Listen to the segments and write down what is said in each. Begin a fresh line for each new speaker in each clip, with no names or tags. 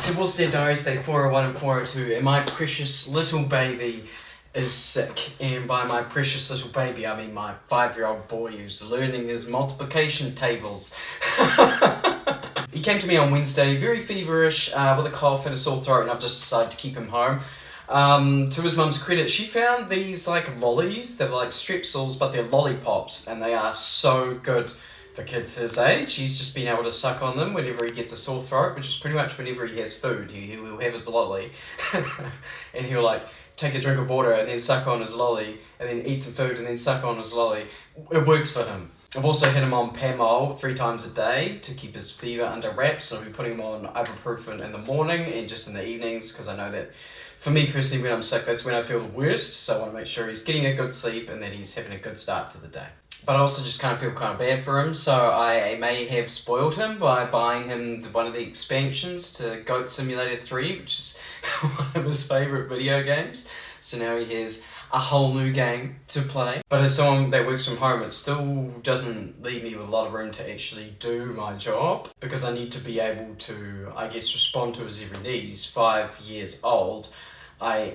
It was their Diaries Day 401 and 402, and my precious little baby is sick. And by my precious little baby, I mean my 5-year-old boy who's learning his multiplication tables. He came to me on Wednesday, very feverish, with a cough and a sore throat, and I've just decided to keep him home. To his mum's credit, she found these like lollies. They're like strepsils, but they're lollipops, and they are so good for kids his age. He's just been able to suck on them whenever he gets a sore throat, which is pretty much whenever he has food. He'll have his lolly, and he'll like take a drink of water and then suck on his lolly, and then eat some food and then suck on his lolly. It works for him. I've also had him on Pamol 3 times a day to keep his fever under wraps. So I'll be putting him on ibuprofen in the morning and just in the evenings, because I know that for me personally, when I'm sick, that's when I feel the worst. So I want to make sure he's getting a good sleep and that he's having a good start to the day. But I also just kind of feel kind of bad for him, so I may have spoiled him by buying him one of the expansions to Goat Simulator 3, which is one of his favourite video games. So now he has a whole new game to play. But as someone that works from home, it still doesn't leave me with a lot of room to actually do my job, because I need to be able to, I guess, respond to his every need. He's 5 years old. I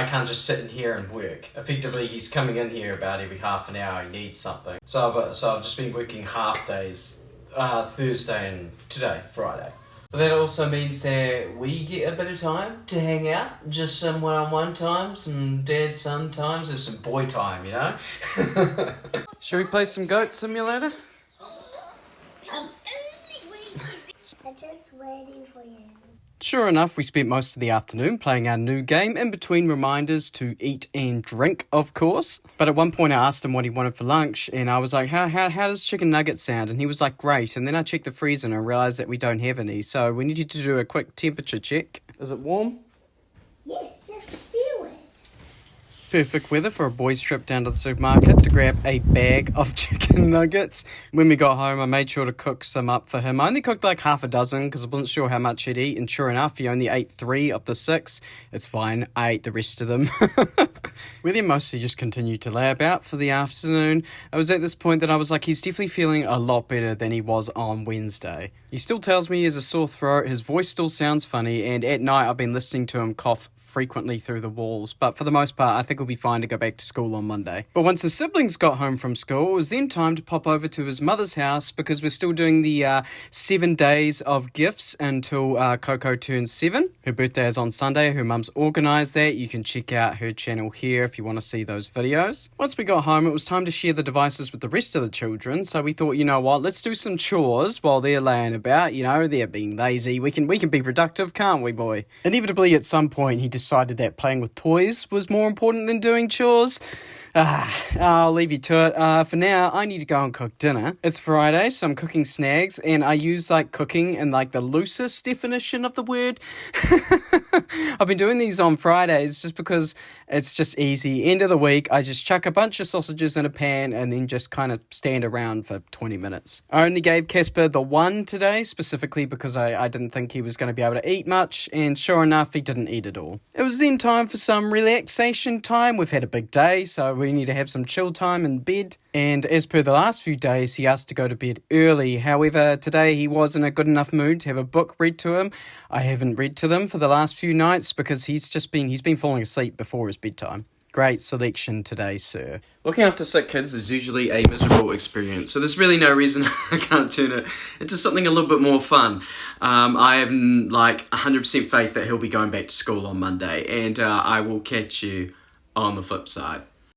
can't just sit in here and work. Effectively, he's coming in here about every half an hour. He needs something. So I've just been working half days, Thursday and today, Friday. But that also means that we get a bit of time to hang out, just some one-on-one time, some dad-son times, and some boy time, you know? Should we play some Goat Simulator?
I'm just waiting for you.
Sure enough, we spent most of the afternoon playing our new game, in between reminders to eat and drink, of course. But at one point I asked him what he wanted for lunch, and I was like, how does chicken nuggets sound? And he was like, great. And then I checked the freezer and I realised that we don't have any, so we need you to do a quick temperature check. Is it warm?
Yes, just feel it.
Perfect weather for a boys' trip down to the supermarket to grab a bag of chicken nuggets. When we got home, I made sure to cook some up for him. I only cooked like half a dozen because I wasn't sure how much he'd eat, and sure enough, he only ate 3 of the 6. It's fine, I ate the rest of them. We then mostly just continued to lay about for the afternoon. I was at this point that I was like, he's definitely feeling a lot better than he was on Wednesday. He still tells me he has a sore throat, his voice still sounds funny, and at night I've been listening to him cough frequently through the walls. But for the most part, I think he'll be fine to go back to school on Monday. But once his siblings got home from school, it was then time to pop over to his mother's house, because we're still doing the 7 days of gifts until Coco turns 7. Her birthday is on Sunday. Her mum's organised that. You can check out her channel here if you want to see those videos. Once we got home, it was time to share the devices with the rest of the children. So we thought, you know what, let's do some chores while they're laying about. You know, they're being lazy. We can be productive, can't we, boy? Inevitably, at some point, he decided that playing with toys was more important than doing chores. I'll leave you to it. For now, I need to go and cook dinner. It's Friday, so I'm cooking snags, and I use like cooking in like the loosest definition of the word. I've been doing these on Fridays just because it's just easy. End of the week, I just chuck a bunch of sausages in a pan and then just kind of stand around for 20 minutes. I only gave Casper the 1 today, specifically because I didn't think he was going to be able to eat much, and sure enough, he didn't eat at all. It was then time for some relaxation time. We've had a big day, so we need to have some chill time in bed. And as per the last few days, he asked to go to bed early. However, today he was in a good enough mood to have a book read to him. I haven't read to them for the last few nights because he's been falling asleep before his bedtime. Great selection today, sir. Looking after sick kids is usually a miserable experience, so there's really no reason I can't turn it into something a little bit more fun. I have like 100% faith that he'll be going back to school on Monday, and I will catch you on the flip side.